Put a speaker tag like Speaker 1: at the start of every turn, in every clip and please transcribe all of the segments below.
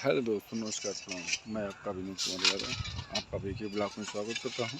Speaker 1: Hello दोस्तों, नमस्कार, प्रणाम। मैं आपका विनीत कुमार यादव आपका वीके ब्लॉग में स्वागत करता हूं।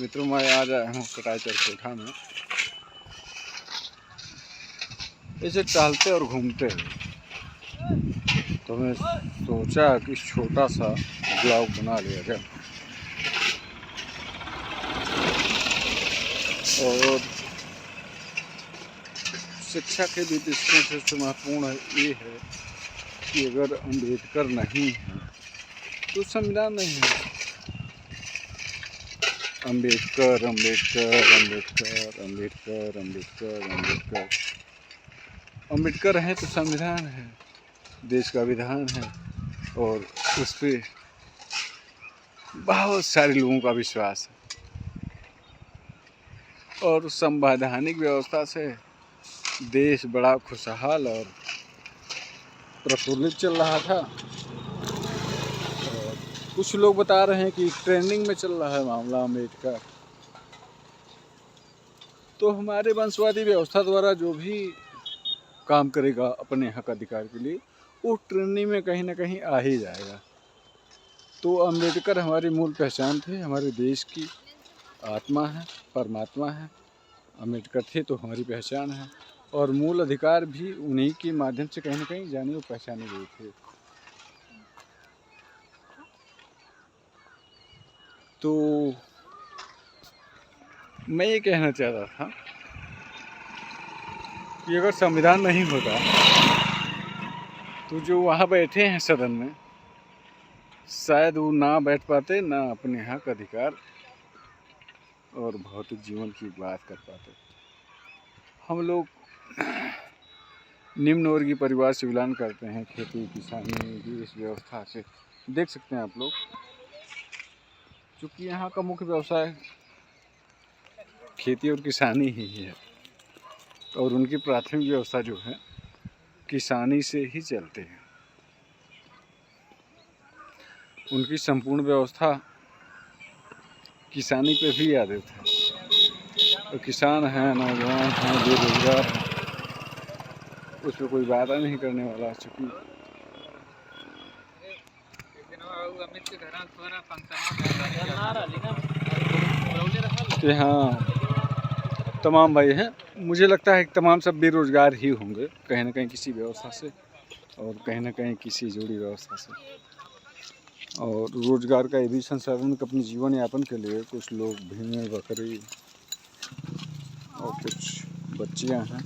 Speaker 1: मित्रों, मैं आज आया हूँ कटाईचर कोठा में। ऐसे टहलते और घूमते हुए तो मैं सोचा कि छोटा सा ब्लॉग बना लिया जाए। और शिक्षा के भी दृष्टिकोण से सबसे महत्वपूर्ण ये है कि अगर अम्बेडकर नहीं है तो संविधान नहीं है। अम्बेडकर अम्बेडकर अम्बेडकर अम्बेडकर अम्बेडकर अम्बेडकर अम्बेडकर है तो संविधान है, देश का विधान है, और उस पर बहुत सारे लोगों का विश्वास है। और संवैधानिक व्यवस्था से देश बड़ा खुशहाल और प्रफुल्लित चल रहा था। और कुछ लोग बता रहे हैं कि ट्रेंडिंग में चल रहा है मामला अम्बेडकर। तो हमारे वंशवादी व्यवस्था द्वारा जो भी काम करेगा अपने हक अधिकार के लिए, वो ट्रेंडिंग में कहीं ना कहीं आ ही जाएगा। तो अम्बेडकर हमारी मूल पहचान थे, हमारे देश की आत्मा है, परमात्मा है। अम्बेडकर थे तो हमारी पहचान है, और मूल अधिकार भी उन्हीं के माध्यम से कहीं ना कहीं जाने और पहचाने गए थे। तो मैं ये कहना चाहता था कि अगर संविधान नहीं होता तो जो वहाँ बैठे हैं सदन में, शायद वो ना बैठ पाते, ना अपने हक अधिकार और भौतिक जीवन की बात कर पाते। हम लोग निम्न वर्गीय परिवार से बिलोंग करते हैं। खेती किसानी की इस व्यवस्था से देख सकते हैं आप लोग, क्योंकि यहाँ का मुख्य व्यवसाय खेती और किसानी ही है, और उनकी प्राथमिक व्यवस्था जो है किसानी से ही चलते हैं। उनकी संपूर्ण व्यवस्था किसानी पे भी आधारित है। तो किसान हैं, नौजवान हैं, बेरोजगार हैं, उस पर कोई वादा नहीं करने वाला। चूँकि हाँ, तमाम भाई हैं, मुझे लगता है कि तमाम सब बेरोजगार ही होंगे कहीं ना कहीं किसी व्यवस्था से, और कहीं ना कहीं किसी जुड़ी व्यवस्था से। और रोजगार का ये भी संसाधन अपने जीवन यापन के लिए कुछ लोग भेड़ बकरी और कुछ बच्चियां हैं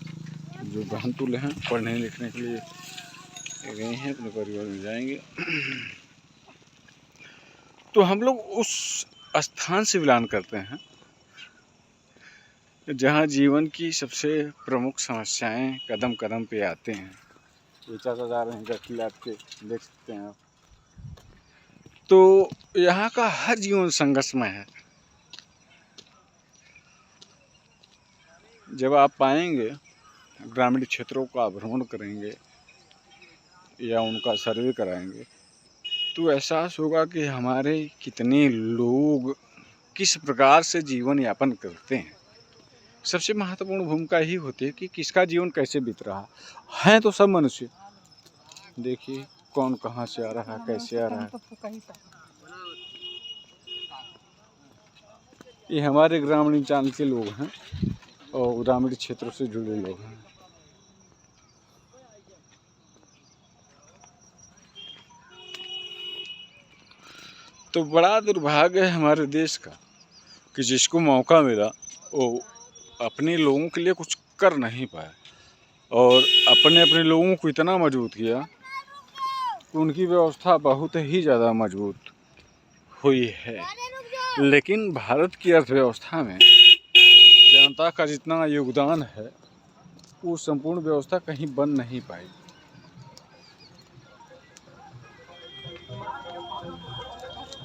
Speaker 1: जो बहन तुले हैं, पढ़ने लिखने के लिए गए हैं, अपने परिवार में जाएंगे। तो हम लोग उस स्थान से बिलोंग करते हैं जहाँ जीवन की सबसे प्रमुख समस्याएं कदम कदम पे आते हैं। ये चाचा जा रहे हैं गठरी लाद के, देख सकते हैं आप। तो यहाँ का हर जीवन संघर्षमय है। जब आप पाएंगे, ग्रामीण क्षेत्रों का भ्रमण करेंगे या उनका सर्वे कराएंगे, तो एहसास होगा कि हमारे कितने लोग किस प्रकार से जीवन यापन करते हैं। सबसे महत्वपूर्ण भूमिका ही होती है कि किसका जीवन कैसे बीत रहा है। तो सब मनुष्य, देखिए कौन कहाँ से आ रहा है, कैसे आ रहा है। ये हमारे ग्रामीण के लोग हैं और ग्रामीण क्षेत्रों से जुड़े लोग हैं। तो बड़ा दुर्भाग्य है हमारे देश का कि जिसको मौका मिला वो अपने लोगों के लिए कुछ कर नहीं पाए, और अपने अपने लोगों को इतना मजबूत किया कि उनकी व्यवस्था बहुत ही ज़्यादा मजबूत हुई है। लेकिन भारत की अर्थव्यवस्था में जनता का जितना योगदान है, वो संपूर्ण व्यवस्था कहीं बन नहीं पाई।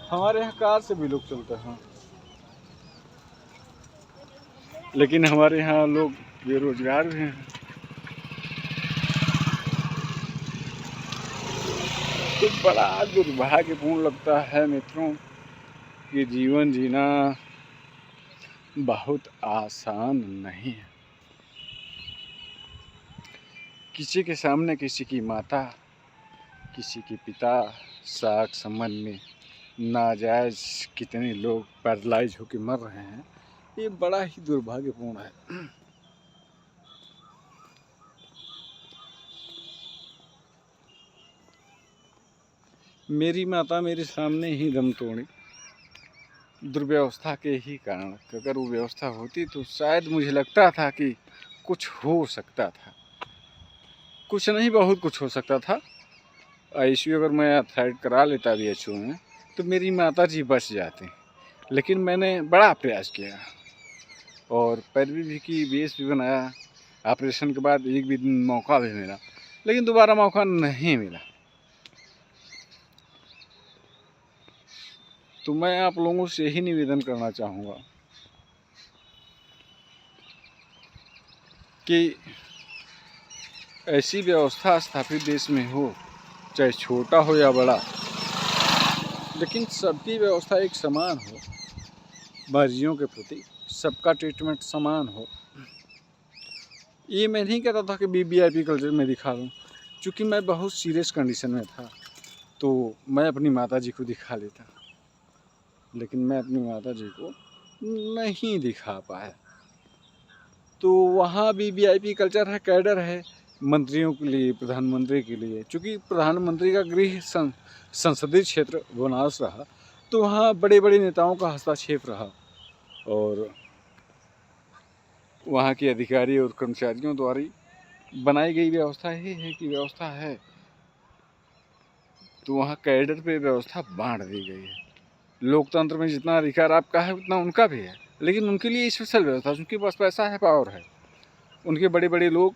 Speaker 1: हमारे यहाँ कार से भी लोग चलते हैं, लेकिन हमारे यहाँ लोग बेरोजगार भी हैं। तो बड़ा दुर्भाग्यपूर्ण लगता है मित्रों कि जीवन जीना बहुत आसान नहीं है। किसी के सामने किसी की माता किसी के पिता साख संबंध में नाजायज़ कितने लोग पैरालाइज होकर मर रहे हैं, ये बड़ा ही दुर्भाग्यपूर्ण है। मेरी माता मेरे सामने ही दम तोड़ी, दुर्व्यवस्था के ही कारण। अगर वो व्यवस्था होती तो शायद मुझे लगता था कि कुछ हो सकता था, कुछ नहीं बहुत कुछ हो सकता था। आईसीयू अगर मैं थ्राइड करा लेता बीएचयू में तो मेरी माता जी बच जाते, लेकिन मैंने बड़ा प्रयास किया और पैरवी भी की, बेस भी बनाया। ऑपरेशन के बाद एक भी दिन मौका भी मिला, लेकिन दोबारा मौका नहीं मिला। तो मैं आप लोगों से यही निवेदन करना चाहूँगा कि ऐसी व्यवस्था स्थापित देश में हो, चाहे छोटा हो या बड़ा, लेकिन सबकी व्यवस्था एक समान हो, मरीजों के प्रति सबका ट्रीटमेंट समान हो। ये मैं नहीं कहता था कि वीवीआईपी कल्चर में दिखा दूँ, क्योंकि मैं बहुत सीरियस कंडीशन में था तो मैं अपनी माता जी को दिखा लेता, लेकिन मैं अपनी माता जी को नहीं दिखा पाया। तो वहाँ भी वीआईपी कल्चर है, कैडर है मंत्रियों के लिए, प्रधानमंत्री के लिए। चूँकि प्रधानमंत्री का गृह संसदीय क्षेत्र बनारस रहा, तो वहाँ बड़े बड़े नेताओं का हस्तक्षेप रहा और वहाँ के अधिकारी और कर्मचारियों द्वारा बनाई गई व्यवस्था ही है कि व्यवस्था है। तो वहाँ कैडर पे व्यवस्था बांट दी गई है। लोकतंत्र में जितना अधिकार आपका है उतना उनका भी है, लेकिन उनके लिए स्पेशल व्यवस्था, उनके पास पैसा है, पावर है, उनके बड़े बड़े लोग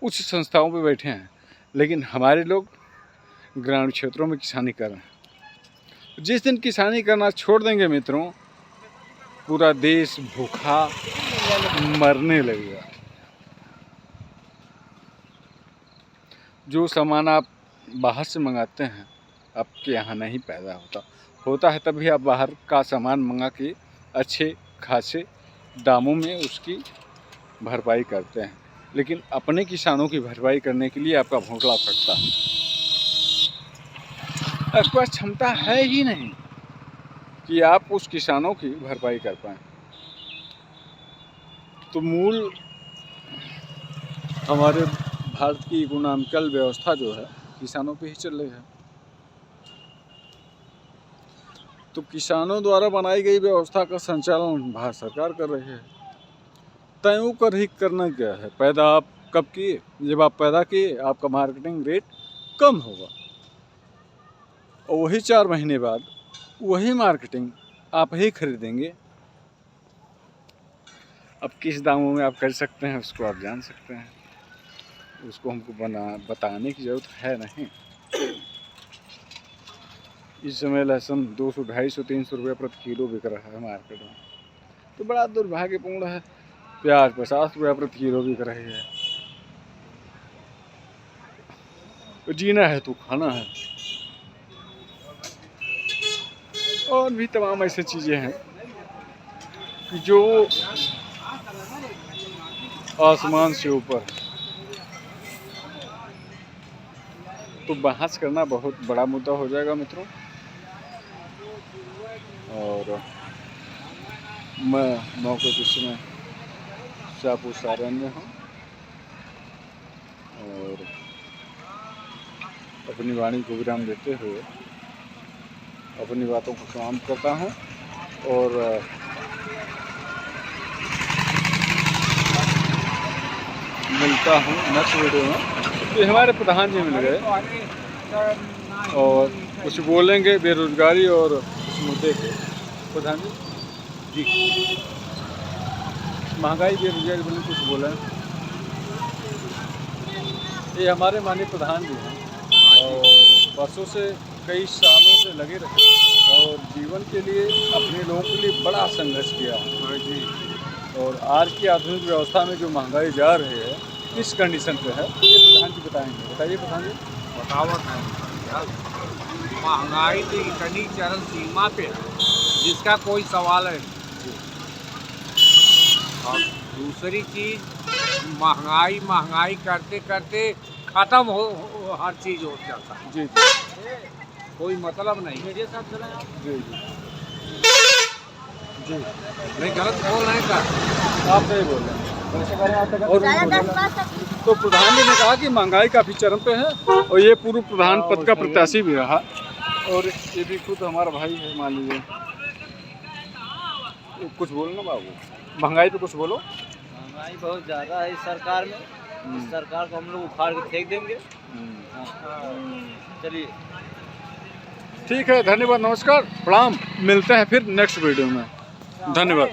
Speaker 1: उच्च संस्थाओं पे बैठे हैं, लेकिन हमारे लोग ग्रामीण क्षेत्रों में किसानी कर रहे हैं। जिस दिन किसानी करना छोड़ देंगे मित्रों, पूरा देश भूखा मरने लगेगा। जो सामान आप बाहर से मंगाते हैं आपके यहाँ नहीं पैदा होता है, तभी आप बाहर का सामान मंगा के अच्छे खासे दामों में उसकी भरपाई करते हैं, लेकिन अपने किसानों की भरपाई करने के लिए आपका भोंसला फटता है। आपके पास क्षमता है ही नहीं कि आप उस किसानों की भरपाई कर पाएँ। तो मूल हमारे भारत की इकोनॉमिकल व्यवस्था जो है किसानों पे ही चल रही है। तो किसानों द्वारा बनाई गई व्यवस्था का संचालन भारत सरकार कर रही है। तय कर ही करना क्या है, पैदा आप कब किए? जब आप पैदा किए आपका मार्केटिंग रेट कम होगा और वही 4 महीने बाद वही मार्केटिंग आप ही खरीदेंगे। अब किस दामों में आप कर सकते हैं उसको आप जान सकते हैं, उसको हमको बताने की ज़रूरत है नहीं। इस समय लहसुन 200, 250, 300 रुपये प्रति किलो बिक रहा है मार्केट में, तो बड़ा दुर्भाग्यपूर्ण है। प्याज 50 रुपये प्रति किलो बिक रही है। तो जीना है तो खाना है। और भी तमाम ऐसी चीज़ें हैं कि जो आसमान से ऊपर। तो बहस करना बहुत बड़ा मुद्दा हो जाएगा मित्रों, और मैं मौके के समय शाहपुर सारण में हूँ और अपनी वाणी को विराम देते हुए अपनी बातों को समाप्त करता हूँ और मिलता हूँ नेक्स्ट वीडियो में। तो हमारे प्रधान जी मिल गए और कुछ बोलेंगे बेरोजगारी और उस मुद्दे पे। प्रधान जी महंगाई बेरोजगारी बोले कुछ बोलें। ये हमारे माननीय प्रधान जी हैं और वर्षों से कई सालों से लगे रहे और जीवन के लिए अपने लोगों के लिए बड़ा संघर्ष किया जी। और आज की आधुनिक व्यवस्था में जो महंगाई जा रही है किस कंडीशन पे है ये प्रधान जी बताएंगे। बताइए प्रधान जी।
Speaker 2: बतावत है, महंगाई तो इतनी चरम सीमा पे है जिसका कोई सवाल है। और दूसरी चीज़ महंगाई करते करते ख़त्म तो हर चीज हो जाता है,
Speaker 1: जी जी
Speaker 2: कोई मतलब नहीं।
Speaker 1: जी जी जी
Speaker 2: नहीं गलत बोल रहे हैं का?
Speaker 1: आप सही बोल रहे हैं। और तो प्रधान जी ने कहा कि महंगाई काफ़ी चरम पे है और ये पूर्व प्रधान पद का प्रत्याशी भी रहा और ये भी खुद हमारा भाई है, मान लीजिए। कुछ बोलो ना बाबू, महंगाई पे कुछ बोलो।
Speaker 3: महंगाई बहुत ज़्यादा है इस सरकार में, इस सरकार को हम लोग उखाड़ के फेंक देंगे। चलिए
Speaker 1: ठीक है, धन्यवाद, नमस्कार, प्रणाम, मिलते हैं फिर नेक्स्ट वीडियो में। धन्यवाद।